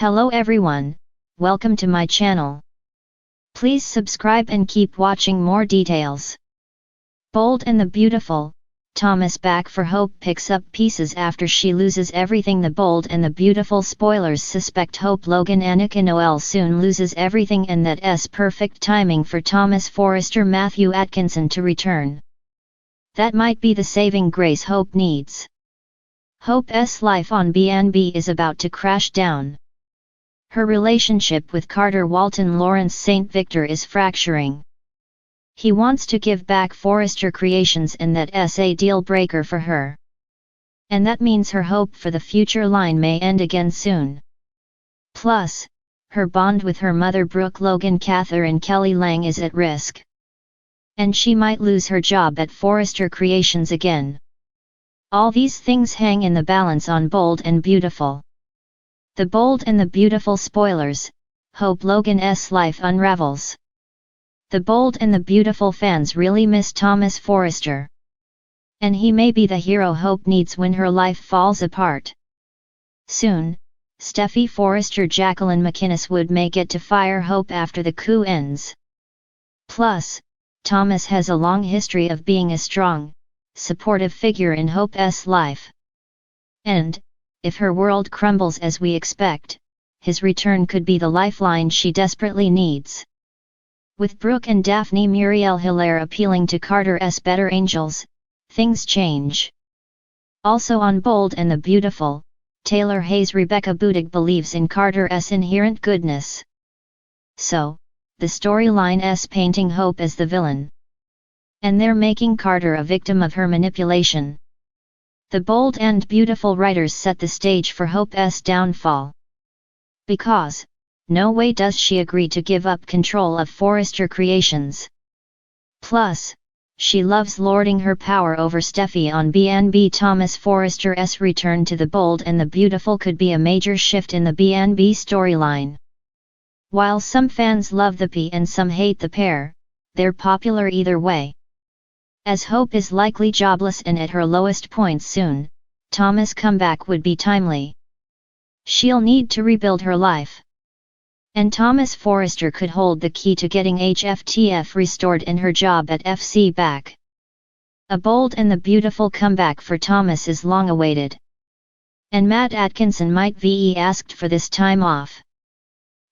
Hello everyone, welcome to my channel. Please subscribe and keep watching more details. Bold and the Beautiful, Thomas back for Hope picks up pieces after she loses everything. The Bold and the Beautiful spoilers suspect Hope Logan Annika Noel soon loses everything, and that's perfect timing for Thomas Forrester Matthew Atkinson to return. That might be the saving grace Hope needs. Hope's life on B&B is about to crash down. Her relationship with Carter Walton Lawrence St. Victor is fracturing. He wants to give back Forrester Creations, and that's a deal breaker for her. And that means her hope for the future line may end again soon. Plus, her bond with her mother Brooke Logan Catherine Kelly Lang is at risk. And she might lose her job at Forrester Creations again. All these things hang in the balance on Bold and Beautiful. The Bold and the Beautiful spoilers, Hope Logan's life unravels. The Bold and the Beautiful fans really miss Thomas Forrester. And he may be the hero Hope needs when her life falls apart. Soon, Steffi Forrester Jacqueline McInnes Wood may get to fire Hope after the coup ends. Plus, Thomas has a long history of being a strong, supportive figure in Hope's life. And, if her world crumbles as we expect, his return could be the lifeline she desperately needs. With Brooke and Daphne Muriel Hilaire appealing to Carter's better angels, things change. Also on Bold and the Beautiful, Taylor Hayes Rebecca Budig believes in Carter's inherent goodness. So, the storyline's painting Hope as the villain. And they're making Carter a victim of her manipulation. The Bold and Beautiful writers set the stage for Hope's downfall. Because, no way does she agree to give up control of Forrester Creations. Plus, she loves lording her power over Steffi on B&B. Thomas Forrester's return to the Bold and the Beautiful could be a major shift in the B&B storyline. While some fans love the P and some hate the pair, they're popular either way. As Hope is likely jobless and at her lowest point soon, Thomas' comeback would be timely. She'll need to rebuild her life. And Thomas Forrester could hold the key to getting HFTF restored and her job at FC back. A Bold and the Beautiful comeback for Thomas is long awaited. And Matt Atkinson might be asked for this time off.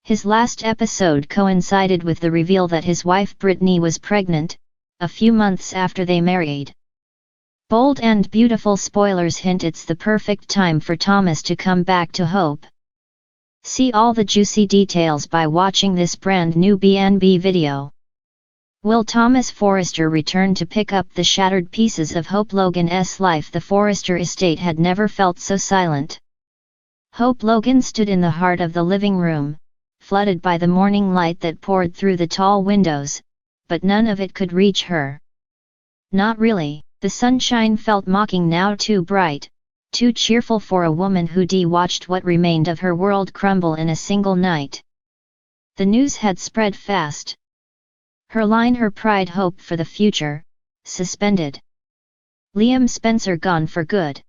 His last episode coincided with the reveal that his wife Brittany was pregnant, a few months after they married. Bold and Beautiful spoilers hint it's the perfect time for Thomas to come back to Hope. See all the juicy details by watching this brand new B&B video. Will Thomas Forrester return to pick up the shattered pieces of Hope Logan's life? The Forrester estate had never felt so silent. Hope Logan stood in the heart of the living room, flooded by the morning light that poured through the tall windows, but none of it could reach her. Not really. The sunshine felt mocking, now too bright, too cheerful for a woman who watched what remained of her world crumble in a single night. The news had spread fast. Her line, her pride, hope for the future, suspended. Liam Spencer gone for good.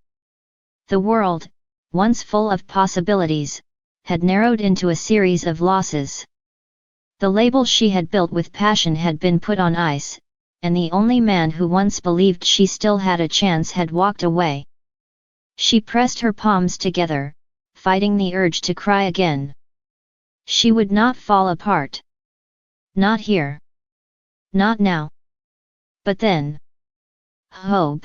The world, once full of possibilities, had narrowed into a series of losses. The label she had built with passion had been put on ice, and the only man who once believed she still had a chance had walked away. She pressed her palms together, fighting the urge to cry again. She would not fall apart. Not here. Not now. But then. Hope.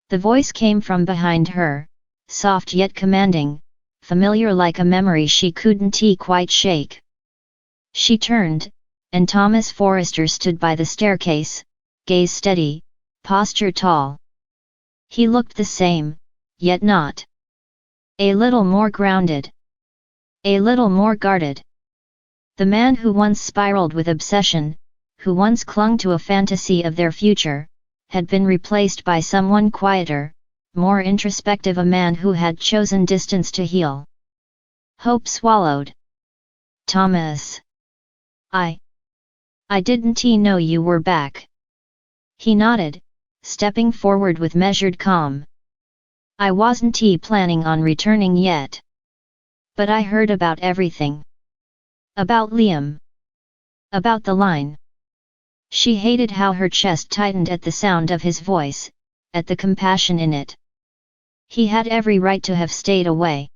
The voice came from behind her, soft yet commanding, familiar like a memory she couldn't quite shake. She turned, and Thomas Forrester stood by the staircase, gaze steady, posture tall. He looked the same, yet not. A little more grounded. A little more guarded. The man who once spiraled with obsession, who once clung to a fantasy of their future, had been replaced by someone quieter, more introspective, a man who had chosen distance to heal. Hope swallowed. Thomas. I didn't know you were back. He nodded, stepping forward with measured calm. I wasn't planning on returning yet. But I heard about everything. About Liam. About the line. She hated how her chest tightened at the sound of his voice, at the compassion in it. He had every right to have stayed away.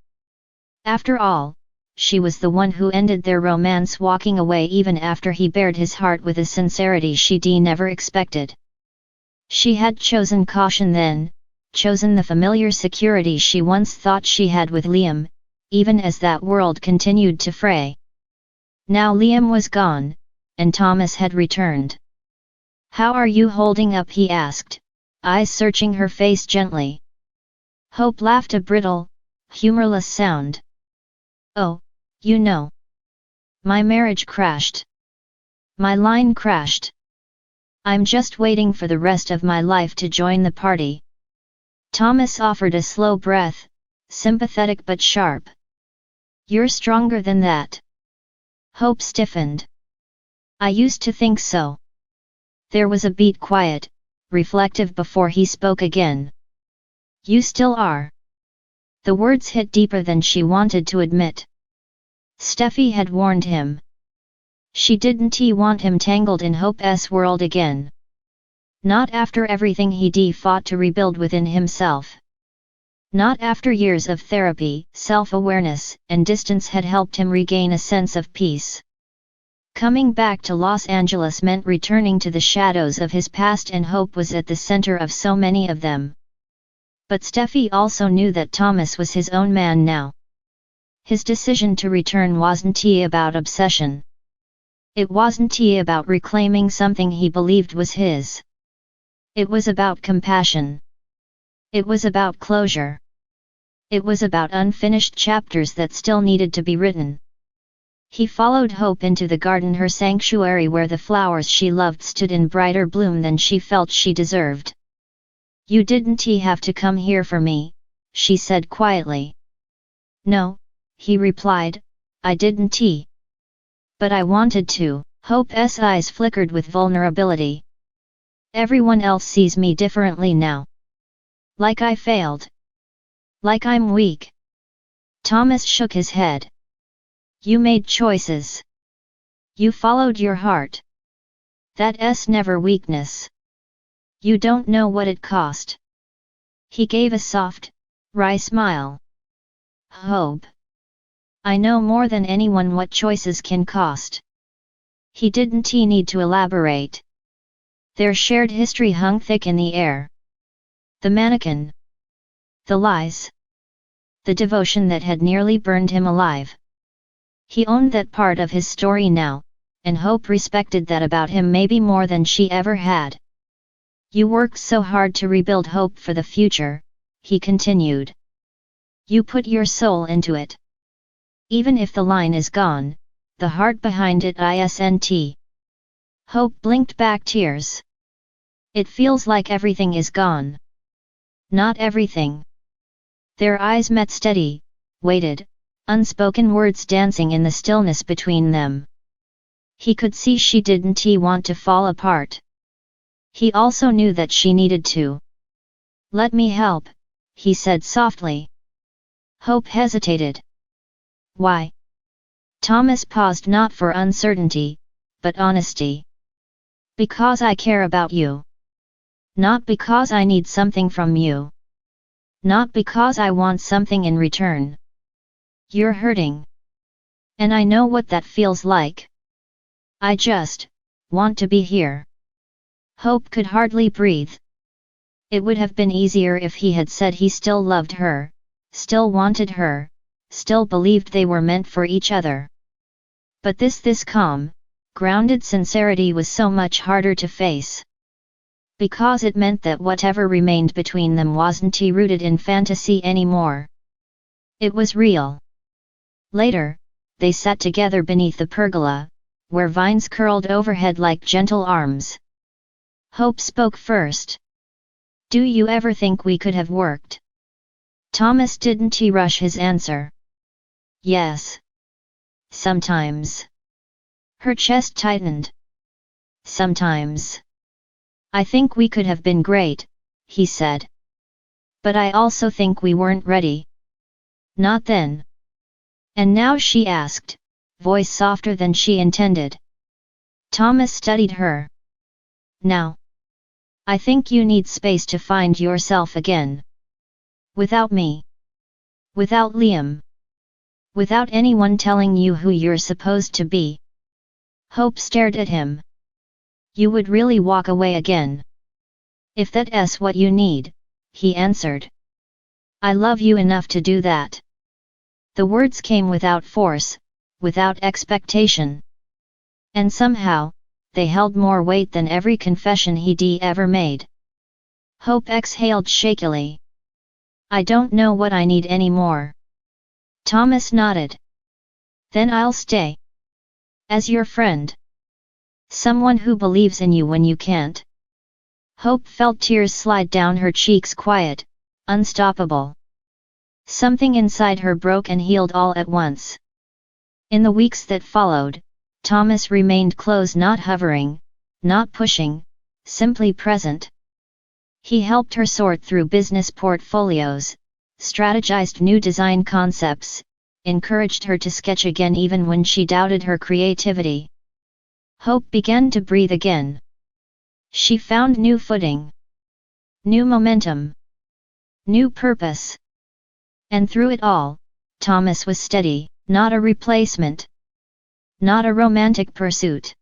After all, she was the one who ended their romance, walking away even after he bared his heart with a sincerity she never expected. She had chosen caution then, chosen the familiar security she once thought she had with Liam, even as that world continued to fray. Now Liam was gone, and Thomas had returned. "How are you holding up?" he asked, eyes searching her face gently. Hope laughed a brittle, humorless sound. "Oh, you know. My marriage crashed. My line crashed. I'm just waiting for the rest of my life to join the party." Thomas offered a slow breath, sympathetic but sharp. "You're stronger than that." Hope stiffened. "I used to think so." There was a beat, quiet, reflective, before he spoke again. "You still are." The words hit deeper than she wanted to admit. Steffi had warned him. She didn't want him tangled in Hope's world again. Not after everything he fought to rebuild within himself. Not after years of therapy, self-awareness, and distance had helped him regain a sense of peace. Coming back to Los Angeles meant returning to the shadows of his past, and Hope was at the center of so many of them. But Steffi also knew that Thomas was his own man now. His decision to return wasn't about obsession. It wasn't about reclaiming something he believed was his. It was about compassion. It was about closure. It was about unfinished chapters that still needed to be written. He followed Hope into the garden, her sanctuary, where the flowers she loved stood in brighter bloom than she felt she deserved. "You didn't have to come here for me," she said quietly. "No," he replied, "I didn't. But I wanted to." Hope's eyes flickered with vulnerability. "Everyone else sees me differently now. Like I failed. Like I'm weak." Thomas shook his head. "You made choices. You followed your heart. That's never weakness. You don't know what it cost." He gave a soft, wry smile. "Hope. I know more than anyone what choices can cost." He didn't need to elaborate. Their shared history hung thick in the air. The mannequin. The lies. The devotion that had nearly burned him alive. He owned that part of his story now, and Hope respected that about him maybe more than she ever had. "You worked so hard to rebuild hope for the future," he continued. "You put your soul into it. Even if the line is gone, the heart behind it isn't." Hope blinked back tears. "It feels like everything is gone." "Not everything." Their eyes met, steady, weighted, unspoken words dancing in the stillness between them. He could see she didn't want to fall apart. He also knew that she needed to. "Let me help," he said softly. Hope hesitated. "Why?" Thomas paused, not for uncertainty, but honesty. "Because I care about you. Not because I need something from you. Not because I want something in return. You're hurting. And I know what that feels like. I just want to be here." Hope could hardly breathe. It would have been easier if he had said he still loved her, still wanted her, still believed they were meant for each other. But this calm, grounded sincerity was so much harder to face. Because it meant that whatever remained between them wasn't rooted in fantasy anymore. It was real. Later, they sat together beneath the pergola, where vines curled overhead like gentle arms. Hope spoke first. "Do you ever think we could have worked?" Thomas didn't rush his answer. "Yes. Sometimes." Her chest tightened. "Sometimes. I think we could have been great," he said. "But I also think we weren't ready. Not then. And now she asked, voice softer than she intended. Thomas studied her. Now, I think you need space to find yourself again. Without me. Without Liam. Without anyone telling you who you're supposed to be. Hope stared at him. You would really walk away again? If that's what you need, he answered. I love you enough to do that. The words came without force, without expectation. And somehow, they held more weight than every confession he'd ever made. Hope exhaled shakily. I don't know what I need anymore. Thomas nodded. Then I'll stay. As your friend. Someone who believes in you when you can't. Hope felt tears slide down her cheeks, quiet, unstoppable. Something inside her broke and healed all at once. In the weeks that followed, Thomas remained close, not hovering, not pushing, simply present. He helped her sort through business portfolios, strategized new design concepts, encouraged her to sketch again even when she doubted her creativity. Hope began to breathe again. She found new footing, new momentum, new purpose. And through it all, Thomas was steady, not a replacement. Not a romantic pursuit.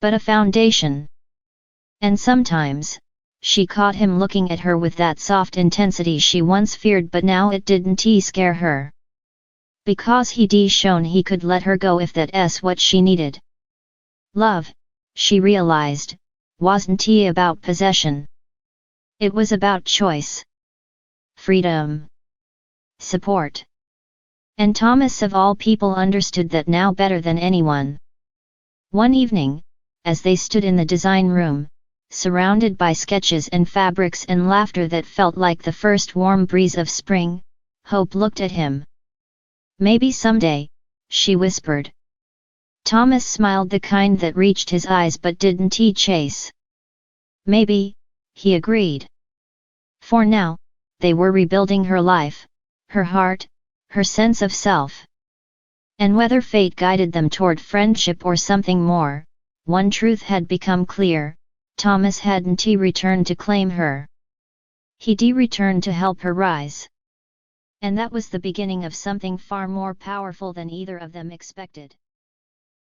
But a foundation. And sometimes, she caught him looking at her with that soft intensity she once feared, but now it didn't scare her. Because he'd shown he could let her go if that's what she needed. Love, she realized, wasn't about possession. It was about choice. Freedom. Support. And Thomas of all people understood that now better than anyone. One evening, as they stood in the design room, surrounded by sketches and fabrics and laughter that felt like the first warm breeze of spring, Hope looked at him. Maybe someday, she whispered. Thomas smiled, the kind that reached his eyes but didn't chase. Maybe, he agreed. For now, they were rebuilding her life, her heart, her sense of self. And whether fate guided them toward friendship or something more, one truth had become clear: Thomas hadn't returned to claim her. He'd returned to help her rise. And that was the beginning of something far more powerful than either of them expected.